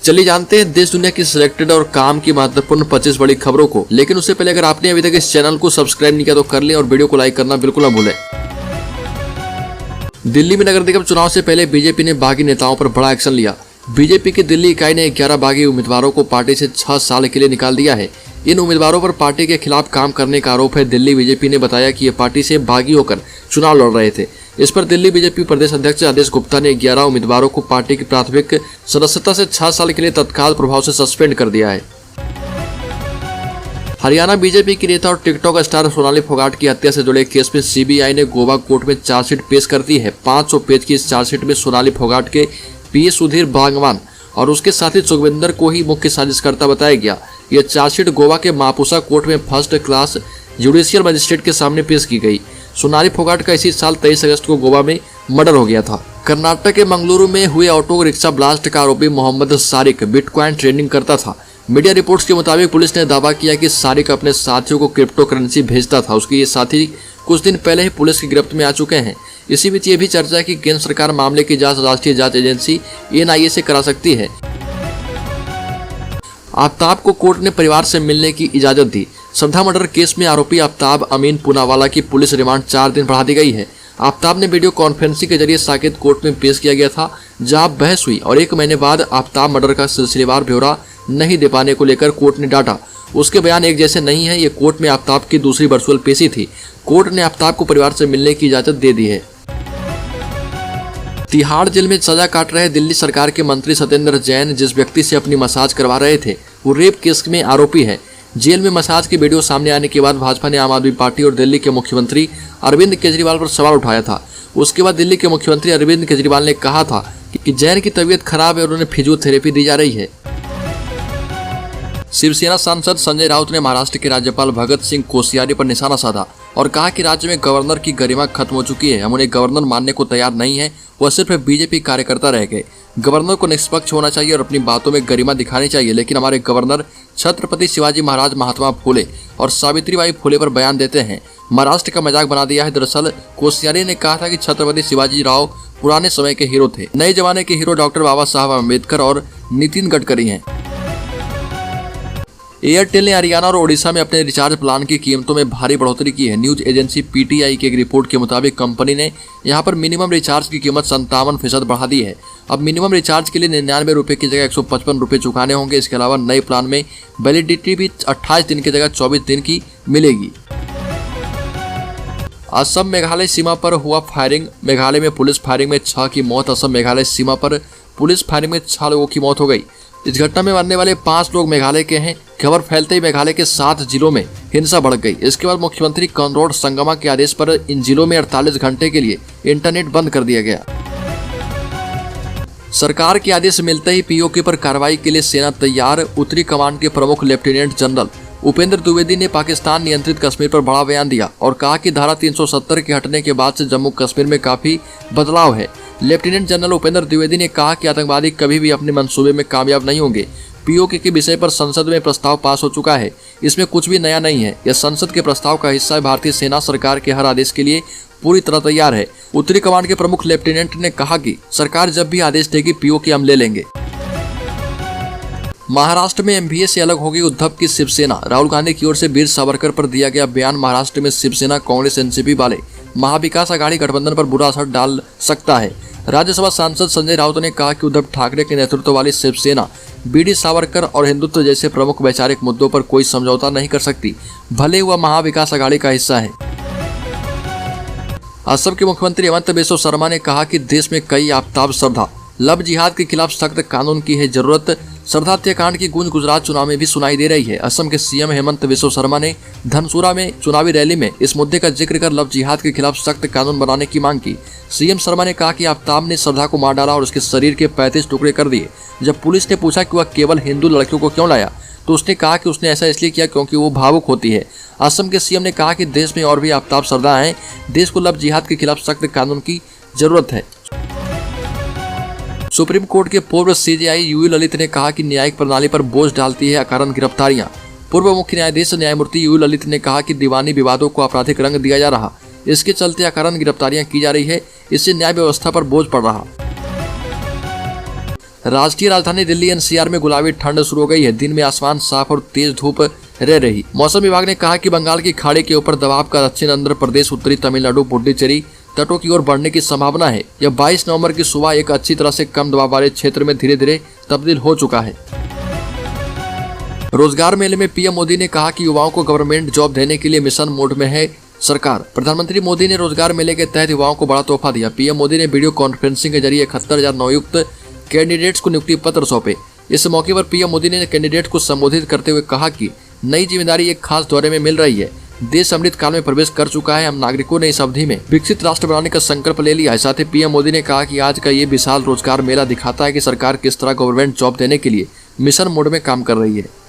चलिए जानते हैं देश दुनिया की सिलेक्टेड और काम की महत्वपूर्ण 25 बड़ी खबरों को। लेकिन उससे पहले अगर आपने अभी तक इस चैनल को सब्सक्राइब नहीं किया तो कर लें और वीडियो को लाइक करना बिल्कुल ना भूलें। दिल्ली में नगर निगम चुनाव से पहले बीजेपी ने बागी नेताओं पर बड़ा एक्शन लिया। बीजेपी की दिल्ली इकाई ने 11 बागी उम्मीदवारों को पार्टी से 6 साल के लिए निकाल दिया है। इन उम्मीदवारों पर पार्टी के खिलाफ काम करने का आरोप है। दिल्ली बीजेपी ने बताया कि ये पार्टी से बागी होकर चुनाव लड़ रहे थे। इस पर दिल्ली बीजेपी प्रदेश अध्यक्ष आदेश गुप्ता ने 11 उम्मीदवारों को पार्टी की प्राथमिक सदस्यता से 6 साल के लिए तत्काल प्रभाव से सस्पेंड कर दिया है। हरियाणा बीजेपी की नेता और टिकटॉक स्टार सोनाली फोगाट की हत्या से जुड़े केस में सीबीआई ने गोवा कोर्ट में चार्जशीट पेश कर दी है। 500 पेज की इस चार्जशीट में सोनाली फोगाट के पीए सुधीर भागवान और उसके साथी सुखविंदर को ही मुख्य साजिशकर्ता बताया गया। यह चार्जशीट गोवा के मापुसा कोर्ट में फर्स्ट क्लास जुडिशियल मजिस्ट्रेट के सामने पेश की गई। सोनाली फोगाट का इसी साल 23 अगस्त को गोवा में मर्डर हो गया था। कर्नाटक के मंगलुरु में हुए ऑटो रिक्शा ब्लास्ट का आरोपी मोहम्मद सारिक बिटकॉइन ट्रेडिंग करता था। मीडिया रिपोर्ट्स के मुताबिक पुलिस ने दावा किया कि सारिक अपने साथियों को क्रिप्टो करेंसी भेजता था। उसके ये साथी कुछ दिन पहले ही पुलिस की गिरफ्त में आ चुके हैं। इसी बीच ये भी चर्चा है कि केंद्र सरकार मामले की जांच राष्ट्रीय जांच एजेंसी एनआईए से करा सकती है। आफ्ताब को कोर्ट ने परिवार से मिलने की इजाजत दी। श्रद्धा मर्डर केस में आरोपी आफ्ताब अमीन पूनावाला की पुलिस रिमांड 4 दिन बढ़ा दी गई है। आफ्ताब ने वीडियो कॉन्फ्रेंसिंग के जरिए साकेत कोर्ट में पेश किया गया था, जहां बहस हुई और 1 महीने बाद आफ्ताब मर्डर का सिलसिलेवार ब्यौरा नहीं दे पाने को लेकर कोर्ट ने डांटा। उसके बयान एक जैसे नहीं है। ये कोर्ट में आफ्ताब की दूसरी वर्चुअल पेशी थी। कोर्ट ने आफ्ताब को परिवार से मिलने की इजाजत दे दी है। तिहाड़ जेल में सजा काट रहे दिल्ली सरकार के मंत्री सत्येंद्र जैन जिस व्यक्ति से अपनी मसाज करवा रहे थे वो रेप केस में आरोपी है। जेल में मसाज की वीडियो सामने आने के बाद भाजपा ने आम आदमी पार्टी और दिल्ली के मुख्यमंत्री अरविंद केजरीवाल पर सवाल उठाया था। उसके बाद दिल्ली के मुख्यमंत्री अरविंद केजरीवाल ने कहा था कि जैन की तबीयत खराब है और उन्हें फिजियोथेरेपी दी जा रही है। शिवसेना सांसद संजय राउत ने महाराष्ट्र के राज्यपाल भगत सिंह कोश्यारी पर निशाना साधा और कहा कि राज्य में गवर्नर की गरिमा खत्म हो चुकी है। हम उन्हें गवर्नर मानने को तैयार नहीं है। वह सिर्फ बीजेपी कार्यकर्ता रह गए। गवर्नर को निष्पक्ष होना चाहिए और अपनी बातों में गरिमा दिखानी चाहिए। लेकिन हमारे गवर्नर छत्रपति शिवाजी महाराज, महात्मा फुले और सावित्रीबाई फुले पर बयान देते हैं। महाराष्ट्र का मजाक बना दिया है। दरअसल कोश्यारी ने कहा था कि छत्रपति शिवाजी राव पुराने समय के हीरो थे। नए जमाने के हीरो डॉक्टर बाबा साहब अम्बेडकर और नितिन गडकरी हैं। एयरटेल ने हरियाणा और ओडिशा में अपने रिचार्ज प्लान की कीमतों में भारी बढ़ोतरी की है। न्यूज एजेंसी पीटीआई की एक रिपोर्ट के मुताबिक कंपनी ने यहां पर मिनिमम रिचार्ज की कीमत 57% बढ़ा दी है। अब मिनिमम रिचार्ज के लिए 99 रुपये की जगह 155 रुपये चुकाने होंगे। इसके अलावा नए प्लान में वैलिडिटी भी 28 दिन की जगह 24 दिन की मिलेगी। असम मेघालय सीमा पर हुआ फायरिंग। मेघालय में पुलिस फायरिंग में 6 की मौत। असम मेघालय सीमा पर पुलिस फायरिंग में 6 लोगों की मौत हो गई। इस घटना में मरने वाले 5 लोग मेघालय के हैं। खबर फैलते ही मेघालय के 7 जिलों में हिंसा भड़क गई। इसके बाद मुख्यमंत्री कॉनराड संगमा के आदेश पर इन जिलों में 48 घंटे के लिए इंटरनेट बंद कर दिया गया। सरकार के आदेश मिलते ही पीओके पर कार्रवाई के लिए सेना तैयार। उत्तरी कमान के प्रमुख लेफ्टिनेंट जनरल उपेंद्र द्विवेदी ने पाकिस्तान नियंत्रित कश्मीर पर बड़ा बयान दिया और कहा कि धारा 370 के हटने के बाद से जम्मू कश्मीर में काफी बदलाव है। लेफ्टिनेंट जनरल उपेंद्र द्विवेदी ने कहा कि आतंकवादी कभी भी अपने मंसूबे में कामयाब नहीं होंगे। पीओके के विषय पर संसद में प्रस्ताव पास हो चुका है। इसमें कुछ भी नया नहीं है। यह संसद के प्रस्ताव का हिस्सा है। भारतीय सेना सरकार के हर आदेश के लिए पूरी तरह तैयार है। उत्तरी कमांड के प्रमुख लेफ्टिनेंट ने कहा कि सरकार जब भी आदेश देगी पीओके हम ले लेंगे। महाराष्ट्र में एमवीए से अलग होगी उद्धव की शिवसेना। राहुल गांधी की ओर से वीर सावरकर पर दिया गया बयान महाराष्ट्र में शिवसेना, कांग्रेस, एनसीपी वाले महाविकास आघाड़ी गठबंधन पर बुरा असर डाल सकता है। राज्यसभा सांसद संजय राउत ने कहा कि उद्धव ठाकरे के नेतृत्व वाली शिवसेना बीडी सावरकर और हिंदुत्व जैसे प्रमुख वैचारिक मुद्दों पर कोई समझौता नहीं कर सकती, भले वह महाविकास आघाड़ी का हिस्सा है। असम के मुख्यमंत्री हेमंत बिस्वा शर्मा ने कहा कि देश में कई आफ्ताब श्रद्धा लव जिहाद के खिलाफ सख्त कानून की है जरूरत। श्रद्धा हत्याकांड की गूंज गुजरात चुनाव में भी सुनाई दे रही है। असम के सीएम हेमंत बिस्वा शर्मा ने धनसुरा में चुनावी रैली में इस मुद्दे का जिक्र कर लव जिहाद के खिलाफ सख्त कानून बनाने की मांग की। सीएम शर्मा ने कहा कि आफ्ताब ने श्रद्धा को मार डाला और उसके शरीर के 35 टुकड़े कर दिए। जब पुलिस ने पूछा कि वह केवल हिंदू लड़कियों को क्यों लाया तो उसने कहा कि उसने ऐसा इसलिए किया क्योंकि वो भावुक होती है। असम के सीएम ने कहा कि देश में और भी आफ्ताब श्रद्धा हैं। देश को लव जिहाद के खिलाफ सख्त कानून की जरूरत है। सुप्रीम कोर्ट के पूर्व सीजेआई यूयू ललित ने कहा कि न्यायिक प्रणाली पर बोझ डालती है अकारण गिरफ्तारियां। पूर्व मुख्य न्यायाधीश न्यायमूर्ति यूयू ललित ने कहा कि दीवानी विवादों को आपराधिक रंग दिया जा रहा, इसके चलते अकारण गिरफ्तारियां की जा रही है, इससे न्याय व्यवस्था पर बोझ पड़ रहा। राष्ट्रीय राजधानी दिल्ली एनसीआर में गुलाबी ठंड शुरू हो गई है। दिन में आसमान साफ और तेज धूप रह रही। मौसम विभाग ने कहा कि बंगाल की खाड़ी के ऊपर दबाव का दक्षिण आंध्र प्रदेश, उत्तरी तमिलनाडु, पुडुचेरी तटों की ओर बढ़ने की संभावना है। यह 22 नवंबर की सुबह एक अच्छी तरह से कम दबाव वाले क्षेत्र में धीरे धीरे तब्दील हो चुका है। रोजगार मेले में पीएम मोदी ने कहा कि युवाओं को गवर्नमेंट जॉब देने के लिए मिशन मोड में है सरकार। प्रधानमंत्री मोदी ने रोजगार मेले के तहत युवाओं को बड़ा तोहफा दिया। पीएम मोदी ने वीडियो कॉन्फ्रेंसिंग के जरिए 71,000 नवयुक्त कैंडिडेट्स को नियुक्ति पत्र सौंपे। इस मौके पर पीएम मोदी ने कैंडिडेट को संबोधित करते हुए कहा कि नई जिम्मेदारी एक खास दौरे में मिल रही है। देश अमृत काल में प्रवेश कर चुका है। हम नागरिकों ने इस अवधि में विकसित राष्ट्र बनाने का संकल्प ले लिया है। साथ ही पीएम मोदी ने कहा कि आज का ये विशाल रोजगार मेला दिखाता है कि सरकार किस तरह गवर्नमेंट जॉब देने के लिए मिशन मोड में काम कर रही है।